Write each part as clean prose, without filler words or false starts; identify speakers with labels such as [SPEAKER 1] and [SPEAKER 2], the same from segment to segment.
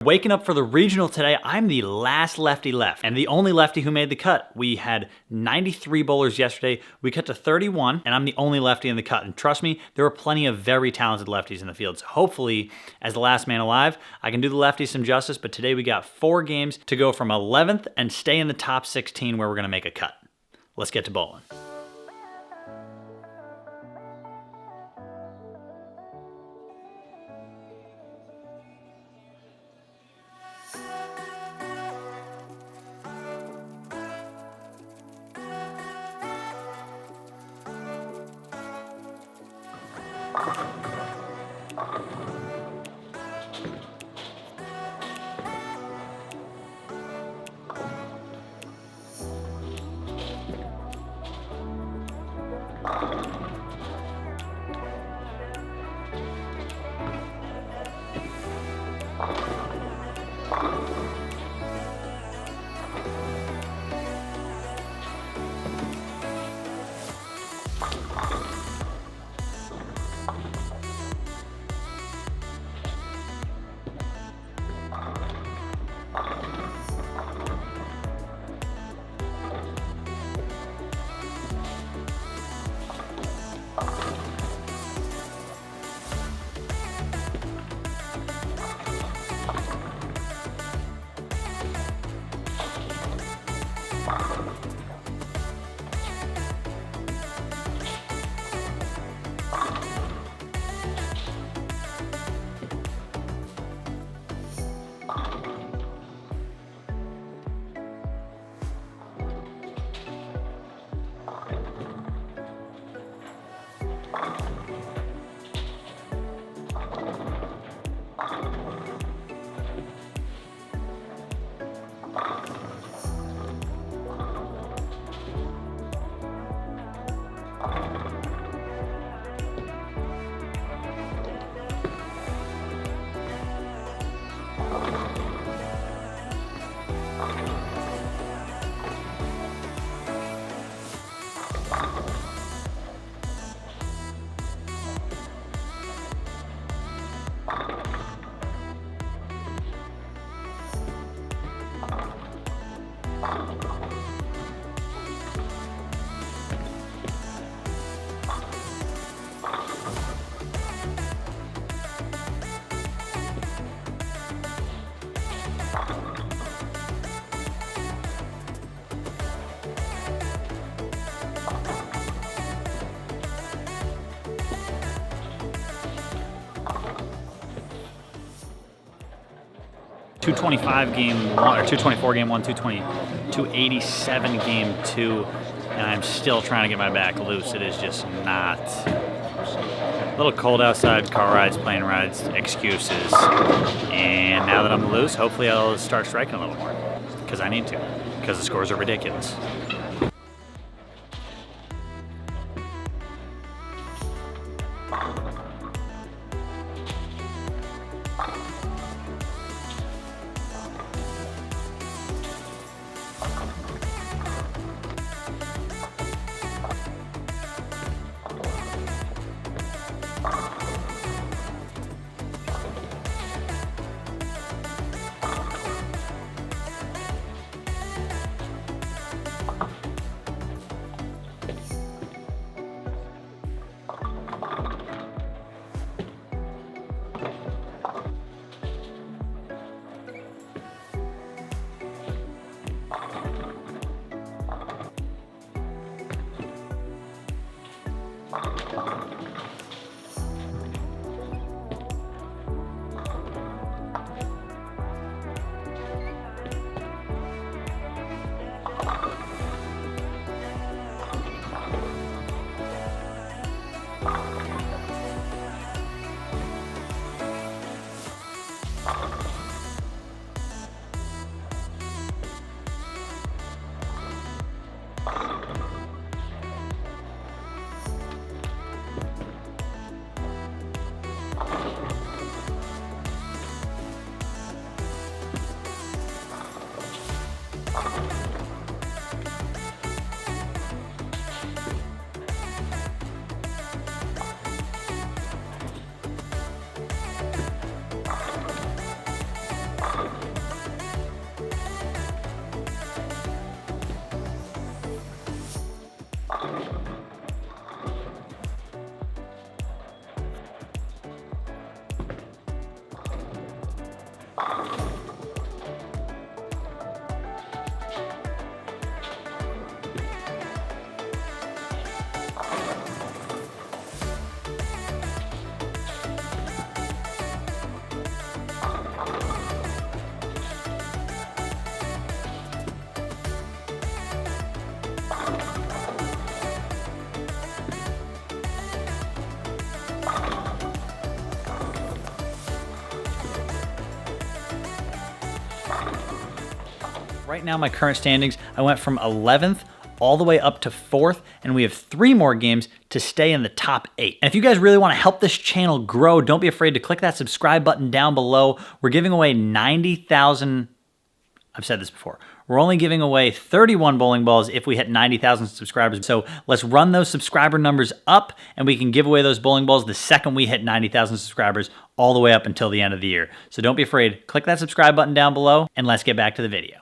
[SPEAKER 1] Waking up for the regional today, I'm the last lefty left and the only lefty who made the cut. We had 93 bowlers yesterday. We cut to 31 and I'm the only lefty in the cut. And trust me, there are plenty of very talented lefties in the field. So hopefully, as the last man alive, I can do the lefties some justice. But today we got 4 games to go from 11th and stay in the top 16 where we're gonna make a cut. Let's get to bowling. .225 game 1, or 224 game 1, 287 game 2, and I'm still trying to get my back loose. It is just not. A little cold outside, car rides, plane rides, excuses. And now that I'm loose, hopefully I'll start striking a little more, because I need to, because the scores are ridiculous. Right now, my current standings, I went from 11th all the way up to 4th, and we have 3 more games to stay in the top 8. And if you guys really want to help this channel grow, don't be afraid to click that subscribe button down below. We're giving away 90,000, I've said this before, we're only giving away 31 bowling balls if we hit 90,000 subscribers. So let's run those subscriber numbers up, and we can give away those bowling balls the second we hit 90,000 subscribers all the way up until the end of the year. So don't be afraid, click that subscribe button down below, and let's get back to the video.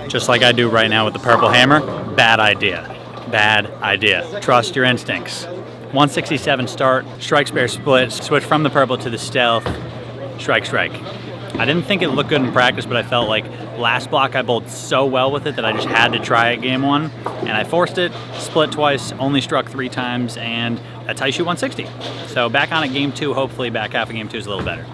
[SPEAKER 1] Just like I do right now with the purple hammer, bad idea. Bad idea. Trust your instincts. 167 start, strike spare split, switch from the purple to the stealth, strike, strike. I didn't think it looked good in practice, but I felt like last block I bowled so well with it that I just had to try it game 1, and I forced it, split twice, only struck 3 times, and that's how you shoot 160. So back on it game 2, hopefully back half of game 2 is a little better.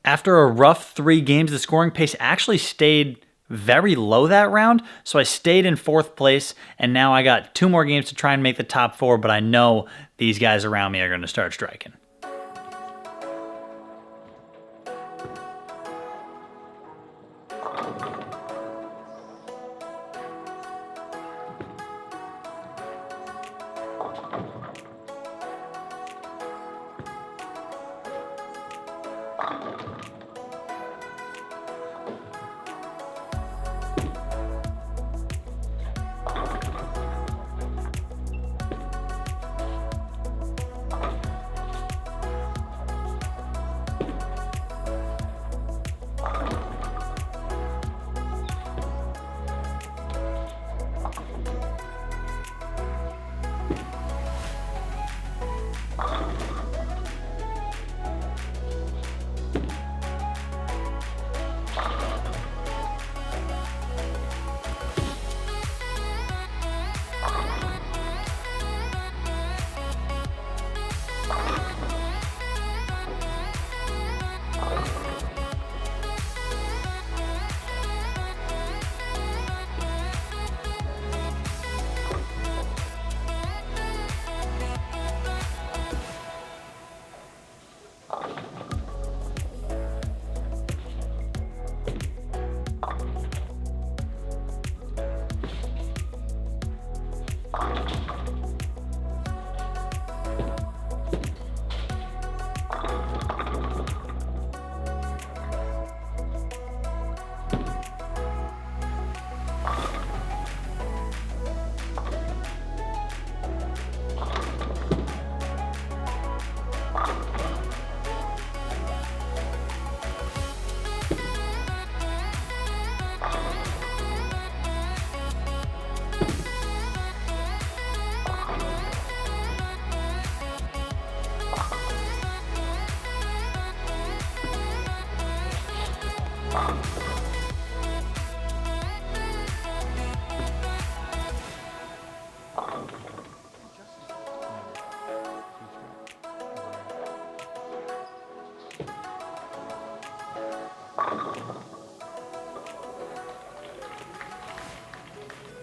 [SPEAKER 1] After a rough 3 games, the scoring pace actually stayed very low that round, so I stayed in 4th place, and now I got 2 more games to try and make the top 4, but I know these guys around me are going to start striking.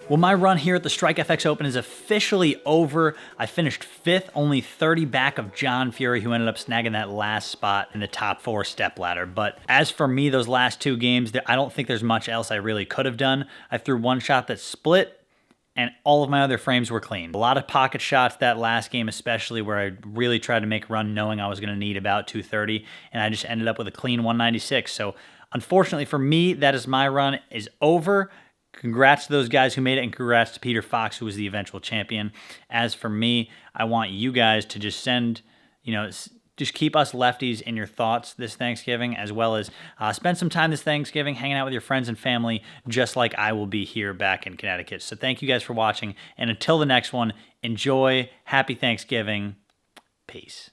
[SPEAKER 1] Well, my run here at the Strike FX Open is officially over. I finished 5th, only 30 back of John Fury, who ended up snagging that last spot in the top 4 stepladder. But as for me, those last 2 games, I don't think there's much else I really could have done. I threw 1 shot that split, and all of my other frames were clean. A lot of pocket shots that last game, especially where I really tried to make a run knowing I was going to need about 230, and I just ended up with a clean 196. So unfortunately for me, that is my run is over. Congrats to those guys who made it, and congrats to Peter Fox, who was the eventual champion. As for me, I want you guys to just send, just keep us lefties in your thoughts this Thanksgiving, as well as spend some time this Thanksgiving hanging out with your friends and family, just like I will be here back in Connecticut. So thank you guys for watching, and until the next one, enjoy, happy Thanksgiving, peace.